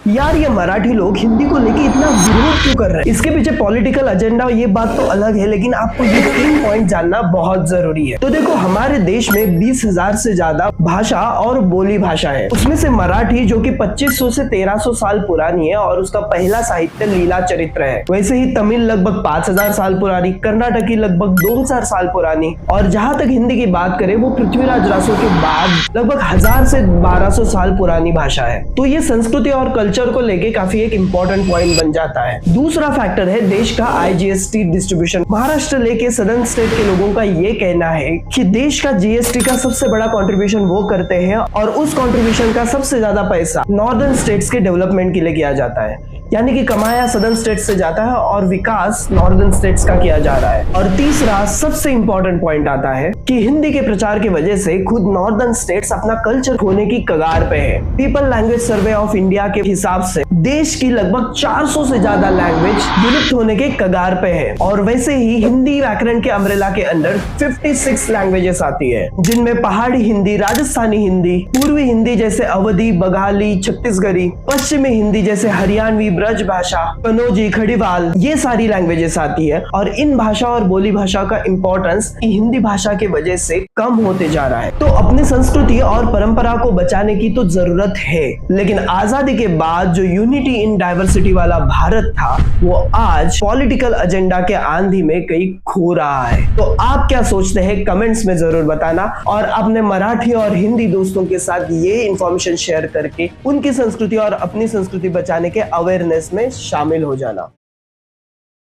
यार ये मराठी लोग हिंदी को लेके इतना विरोध क्यों कर रहे हैं? इसके पीछे पॉलिटिकल एजेंडा ये बात तो अलग है, लेकिन आपको ये 3 पॉइंट जानना बहुत जरूरी है। तो देखो, हमारे देश में 20,000 से ज्यादा भाषा और बोली भाषा है। उसमें से मराठी जो कि 2500 से 1300 साल पुरानी है और उसका पहला साहित्य लीला चरित्र है। वैसे ही तमिल लगभग 5000 साल पुरानी, कर्नाटकी लगभग 2000 साल पुरानी, और जहां तक हिंदी की बात करें वो पृथ्वीराज रासो के बाद लगभग 1000 से 1200 साल पुरानी भाषा है। तो ये संस्कृति और कल्चर को लेके काफी एक इंपॉर्टेंट पॉइंट बन जाता है। दूसरा फैक्टर है देश का IGST डिस्ट्रीब्यूशन। महाराष्ट्र लेके सदर्न स्टेट के लोगों का ये कहना है कि देश का GST का सबसे बड़ा कंट्रीब्यूशन वो करते हैं और उस कंट्रीब्यूशन का सबसे ज्यादा पैसा नॉर्दर्न स्टेट्स के डेवलपमेंट के लिए किया जाता है। यानी कि कमाया सदर्न स्टेट्स से जाता है और विकास नॉर्दर्न स्टेट्स का किया जा रहा है। और तीसरा सबसे इंपॉर्टेंट पॉइंट आता है कि हिंदी के प्रचार की वजह से खुद नॉर्दर्न स्टेट्स अपना कल्चर खोने की कगार पे है। People language survey of India के हिसाब से देश की लगभग 400 से ज्यादा लैंग्वेज विलुप्त होने के कगार पे है। और वैसे ही हिंदी व्याकरण के अम्ब्रेला के अंदर 56 लैंग्वेजेस आती है, जिनमें पहाड़ी हिंदी, राजस्थानी हिंदी, पूर्वी हिंदी जैसे अवधी, बंगाली, छत्तीसगढ़ी, पश्चिमी हिंदी जैसे हरियाणवी, ब्रज भाषा, कनौजी, खड़ीवाल, ये सारी लैंग्वेजेस आती है। और इन भाषा और बोली भाषा का इंपॉर्टेंस हिंदी भाषा की वजह से कम होते जा रहा है। तो अपनी संस्कृति और परंपरा को बचाने की तो जरूरत है, लेकिन आजादी के बाद जो यूनिटी इन डाइवर्सिटी वाला भारत था वो आज पॉलिटिकल एजेंडा के आंधी में कहीं खो रहा है। तो आप क्या सोचते हैं कमेंट्स में जरूर बताना, और अपने मराठी और हिंदी दोस्तों के साथ ये इंफॉर्मेशन शेयर करके उनकी संस्कृति और अपनी संस्कृति बचाने के अवेयरनेस में शामिल हो जाना।